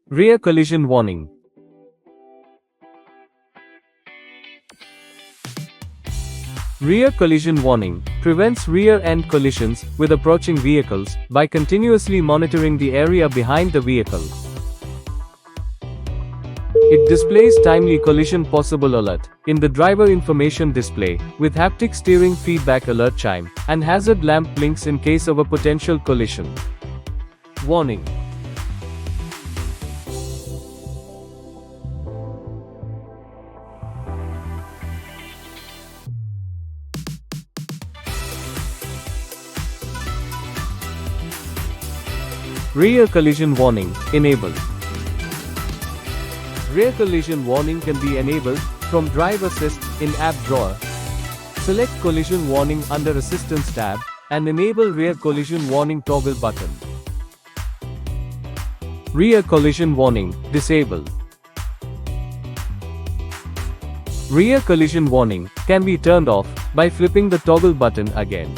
Rear collision warning. Rear collision warning prevents rear-end collisions with approaching vehicles by continuously monitoring the area behind the vehicle. It displays timely collision possible alert in the driver information display, with haptic steering feedback alert chime, and hazard lamp blinks in case of a potential collision. Warning. Rear collision warning enabled. Rear collision warning can be enabled from Drive Assist in App Drawer. Select Collision Warning under Assistance tab and enable Rear Collision Warning toggle button. Rear collision warning disabled. Rear collision warning can be turned off by flipping the toggle button again.